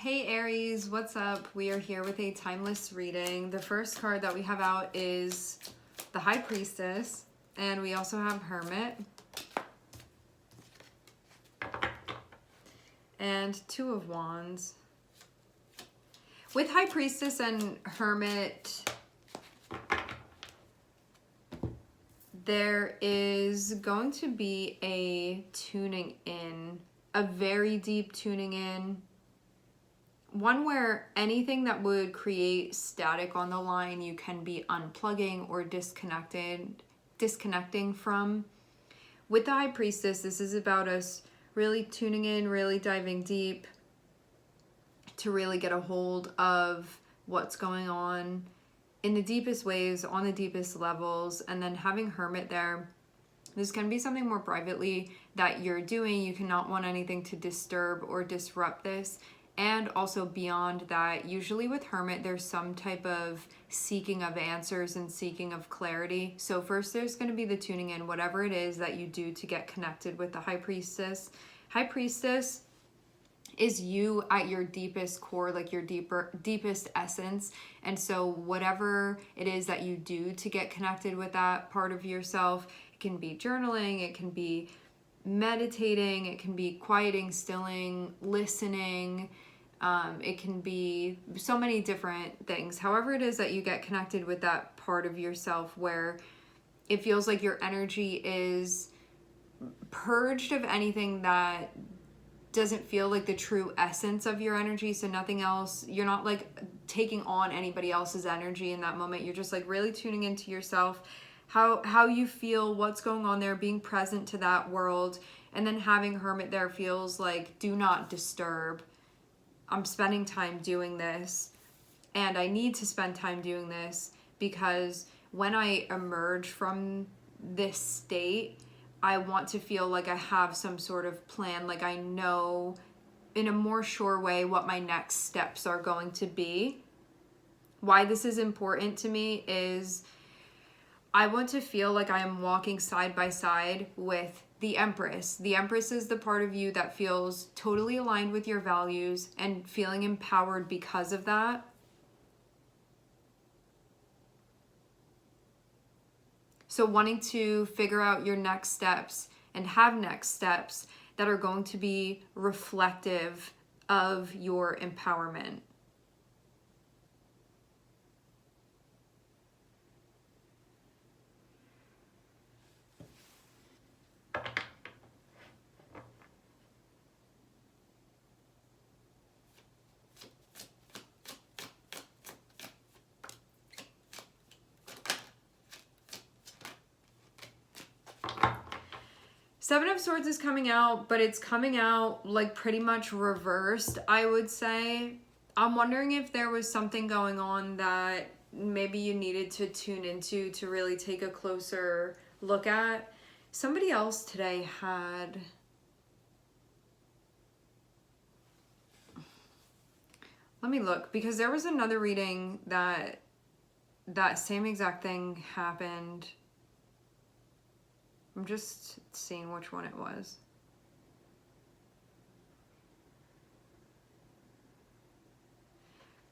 Hey Aries, what's up? We are here with a timeless reading. The first card that we have out is the High Priestess, and we also have Hermit. And Two of Wands. With High Priestess and Hermit, there is going to be a tuning in, a very deep tuning in. One where anything that would create static on the line, you can be unplugging or disconnecting from. With the High Priestess, this is about us really tuning in, really diving deep to really get a hold of what's going on in the deepest ways, on the deepest levels. And then having Hermit there, this can be something more privately that you're doing. You cannot want anything to disturb or disrupt this. And also beyond that, usually with Hermit, there's some type of seeking of answers and seeking of clarity. So first there's going to be the tuning in, whatever it is that you do to get connected with the High Priestess. High Priestess is you at your deepest core, like your deepest essence. And so whatever it is that you do to get connected with that part of yourself, it can be journaling, it can be meditating, it can be quieting, stilling, listening, it can be so many different things. However it is that you get connected with that part of yourself where it feels like your energy is purged of anything that doesn't feel like the true essence of your energy. So nothing else, you're not like taking on anybody else's energy in that moment. You're just like really tuning into yourself, how you feel, what's going on there, being present to that world. And then having Hermit there feels like, do not disturb. I'm spending time doing this, and I need to spend time doing this because when I emerge from this state, I want to feel like I have some sort of plan, like I know in a more sure way what my next steps are going to be. Why this is important to me is I want to feel like I am walking side by side with the Empress. The Empress is the part of you that feels totally aligned with your values and feeling empowered because of that. So wanting to figure out your next steps and have next steps that are going to be reflective of your empowerment. Seven of Swords is coming out, but it's coming out like pretty much reversed, I would say. I'm wondering if there was something going on that maybe you needed to tune into to really take a closer look at. Somebody else today had... Let me look, because there was another reading that same exact thing happened. I'm just seeing which one it was.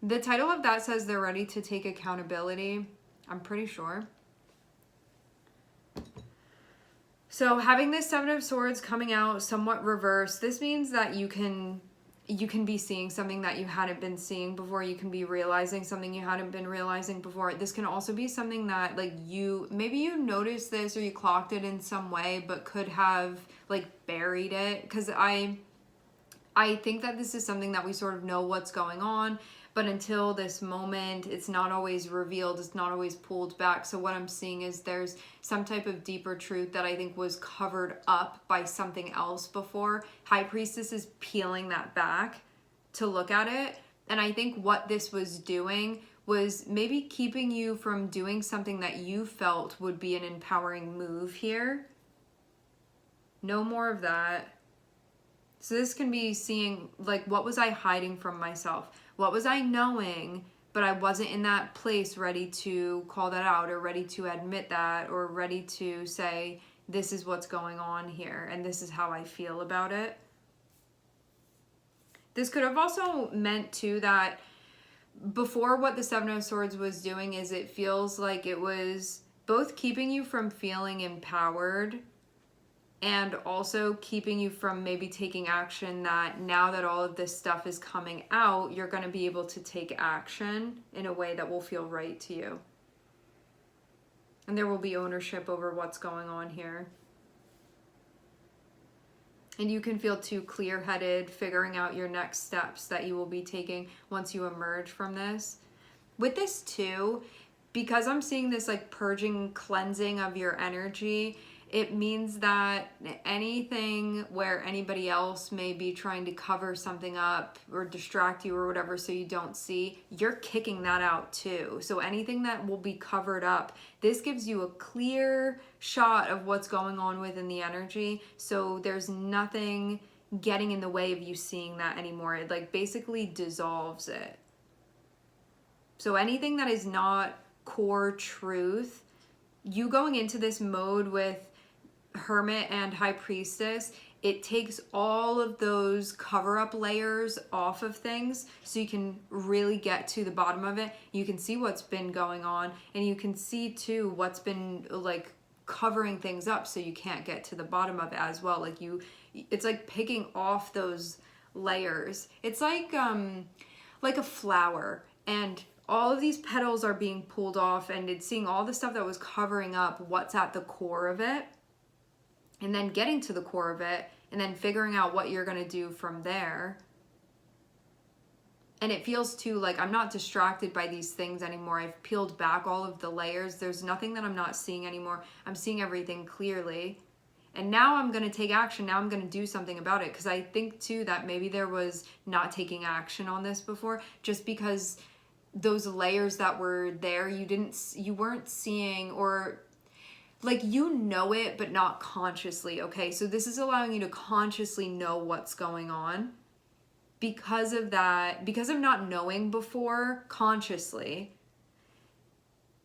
The title of that says they're ready to take accountability. I'm pretty sure. So having this Seven of Swords coming out somewhat reversed, this means that you can be seeing something that you hadn't been seeing before. You can be realizing something you hadn't been realizing before. This can also be something that like maybe you noticed this or you clocked it in some way, but could have like buried it. Because I think that this is something that we sort of know what's going on, but until this moment, it's not always revealed. It's not always pulled back. So what I'm seeing is there's some type of deeper truth that I think was covered up by something else before. High Priestess is peeling that back to look at it. And I think what this was doing was maybe keeping you from doing something that you felt would be an empowering move here. No more of that. So this can be seeing, like, what was I hiding from myself? What was I knowing, but I wasn't in that place ready to call that out or ready to admit that or ready to say, this is what's going on here and this is how I feel about it. This could have also meant too that before, what the Seven of Swords was doing is it feels like it was both keeping you from feeling empowered and also keeping you from maybe taking action, that now that all of this stuff is coming out, you're going to be able to take action in a way that will feel right to you. And there will be ownership over what's going on here. And you can feel too clear-headed, figuring out your next steps that you will be taking once you emerge from this. With this too, because I'm seeing this like purging, cleansing of your energy, it means that anything where anybody else may be trying to cover something up or distract you or whatever so you don't see, you're kicking that out too. So anything that will be covered up, this gives you a clear shot of what's going on within the energy. So there's nothing getting in the way of you seeing that anymore. It like basically dissolves it. So anything that is not core truth, you going into this mode with Hermit and High Priestess, it takes all of those cover-up layers off of things so you can really get to the bottom of it. You can see what's been going on, and you can see too what's been like covering things up so you can't get to the bottom of it as well. Like it's like picking off those layers. It's like a flower, and all of these petals are being pulled off, and it's seeing all the stuff that was covering up what's at the core of it, and then getting to the core of it, and then figuring out what you're going to do from there. And it feels too like I'm not distracted by these things anymore. I've peeled back all of the layers. There's nothing that I'm not seeing anymore. I'm seeing everything clearly. And now I'm going to take action. Now I'm going to do something about it. Because I think too that maybe there was not taking action on this before, just because those layers that were there, you weren't seeing, or like you know it, but not consciously, okay? So this is allowing you to consciously know what's going on. Because of that, because of not knowing before consciously,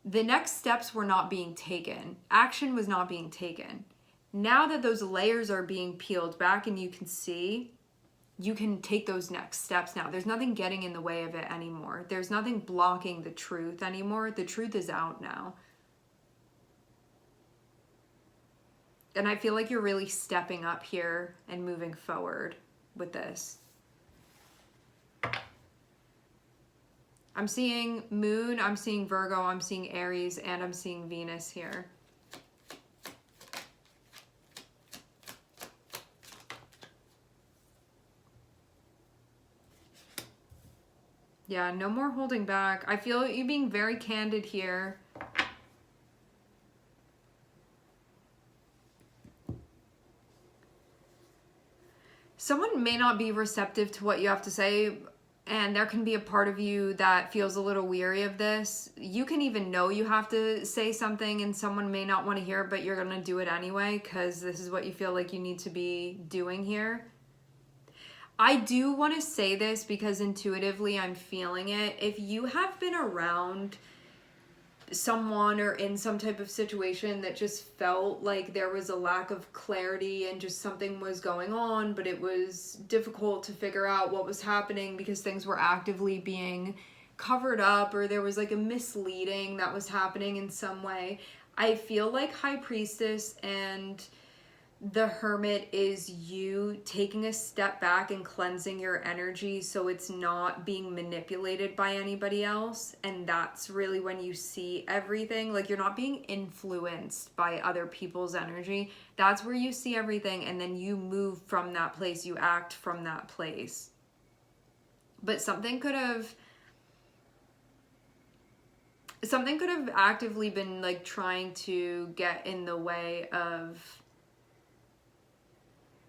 the next steps were not being taken. Action was not being taken. Now that those layers are being peeled back and you can see, you can take those next steps now. There's nothing getting in the way of it anymore. There's nothing blocking the truth anymore. The truth is out now. And I feel like you're really stepping up here and moving forward with this. I'm seeing Moon, I'm seeing Virgo, I'm seeing Aries, and I'm seeing Venus here. Yeah, no more holding back. I feel you being very candid here. Someone may not be receptive to what you have to say, and there can be a part of you that feels a little weary of this. You can even know you have to say something and someone may not want to hear it, but you're going to do it anyway because this is what you feel like you need to be doing here. I do want to say this because intuitively I'm feeling it. If you have been around someone or in some type of situation that just felt like there was a lack of clarity and just something was going on, but it was difficult to figure out what was happening because things were actively being covered up, or there was like a misleading that was happening in some way, I feel like High Priestess and the Hermit is you taking a step back and cleansing your energy so it's not being manipulated by anybody else. And that's really when you see everything. Like you're not being influenced by other people's energy. That's where you see everything, and then you move from that place. You act from that place. But something could have actively been like trying to get in the way of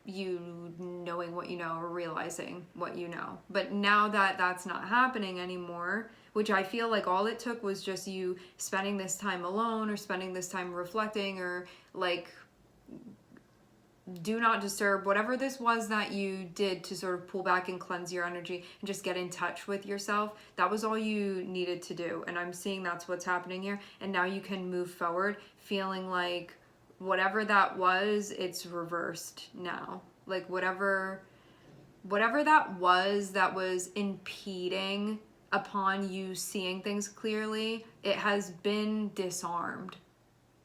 you knowing what you know or realizing what you know. But now that that's not happening anymore, which I feel like all it took was just you spending this time alone or spending this time reflecting or like do not disturb, whatever this was that you did to sort of pull back and cleanse your energy and just get in touch with yourself, that was all you needed to do. And I'm seeing that's what's happening here. And now you can move forward feeling like whatever that was, it's reversed now. Like whatever whatever that was impeding upon you seeing things clearly, it has been disarmed.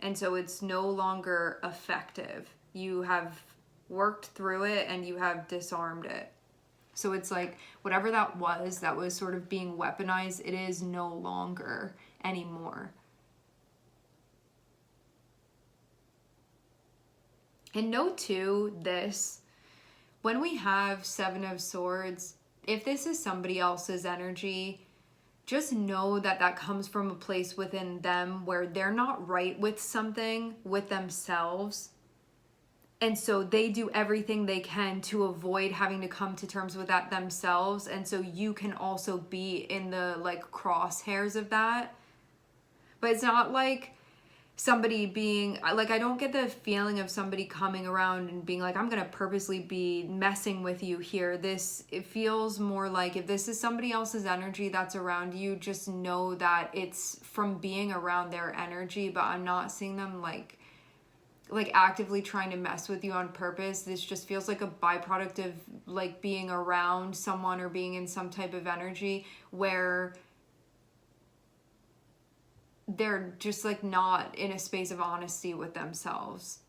And so it's no longer effective. You have worked through it and you have disarmed it. So it's like whatever that was sort of being weaponized, it is no longer anymore. And note too, this, when we have Seven of Swords, if this is somebody else's energy, just know that that comes from a place within them where they're not right with something with themselves. And so they do everything they can to avoid having to come to terms with that themselves. And so you can also be in the like crosshairs of that. But it's not like somebody being like, I don't get the feeling of somebody coming around and being like, I'm gonna purposely be messing with you here. It feels more like if this is somebody else's energy that's around you, just know that it's from being around their energy. But I'm not seeing them like actively trying to mess with you on purpose. This just feels like a byproduct of like being around someone or being in some type of energy where they're just like not in a space of honesty with themselves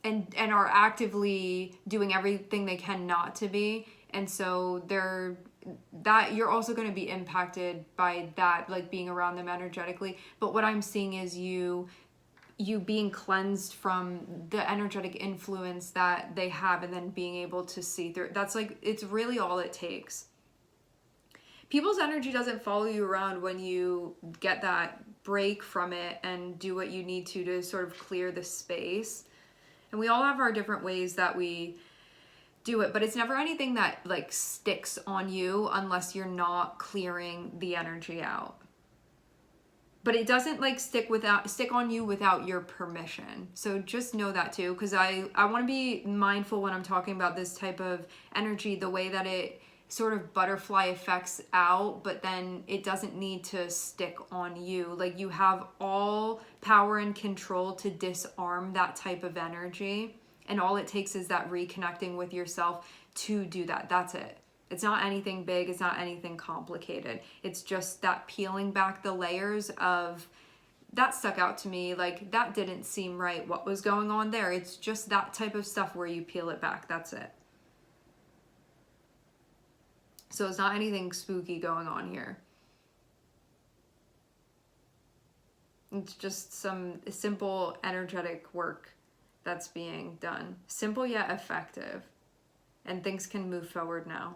and are actively doing everything they can not to be. And so you're also going to be impacted by that, like being around them energetically. But what I'm seeing is you being cleansed from the energetic influence that they have and then being able to see through. That's like, it's really all it takes. People's energy doesn't follow you around when you get that break from it and do what you need to sort of clear the space. And we all have our different ways that we do it, but it's never anything that like sticks on you unless you're not clearing the energy out. But it doesn't like stick on you without your permission. So just know that too, because I want to be mindful when I'm talking about this type of energy, the way that it sort of butterfly effects out, but then it doesn't need to stick on you. Like you have all power and control to disarm that type of energy. And all it takes is that reconnecting with yourself to do that. That's it. It's not anything big. It's not anything complicated. It's just that peeling back the layers of that stuck out to me. Like that didn't seem right. What was going on there? It's just that type of stuff where you peel it back. That's it. So it's not anything spooky going on here. It's just some simple energetic work that's being done. Simple yet effective. And things can move forward now.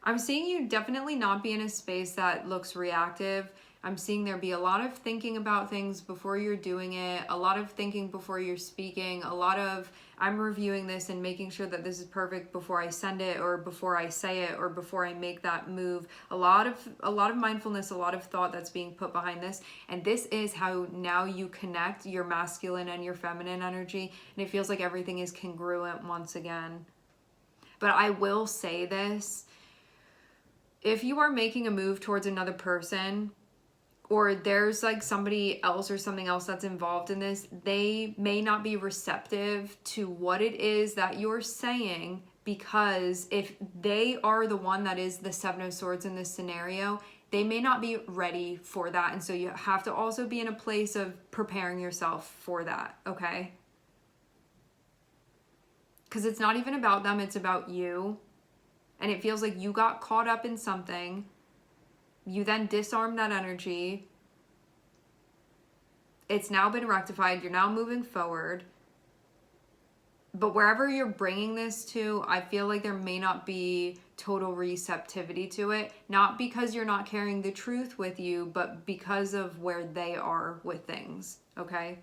I'm seeing you definitely not be in a space that looks reactive. I'm seeing there be a lot of thinking about things before you're doing it, a lot of thinking before you're speaking, a lot of I'm reviewing this and making sure that this is perfect before I send it or before I say it or before I make that move. A lot of mindfulness, a lot of thought that's being put behind this. And this is how now you connect your masculine and your feminine energy. And it feels like everything is congruent once again. But I will say this, if you are making a move towards another person, or there's like somebody else or something else that's involved in this, they may not be receptive to what it is that you're saying, because if they are the one that is the Seven of Swords in this scenario, they may not be ready for that. And so you have to also be in a place of preparing yourself for that, okay? Because it's not even about them, it's about you. And it feels like you got caught up in something. You then disarm that energy. It's now been rectified. You're now moving forward. But wherever you're bringing this to, I feel like there may not be total receptivity to it. Not because you're not carrying the truth with you, but because of where they are with things. Okay?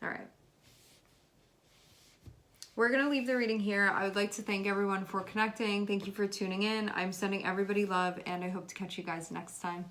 All right. We're going to leave the reading here. I would like to thank everyone for connecting. Thank you for tuning in. I'm sending everybody love, and I hope to catch you guys next time.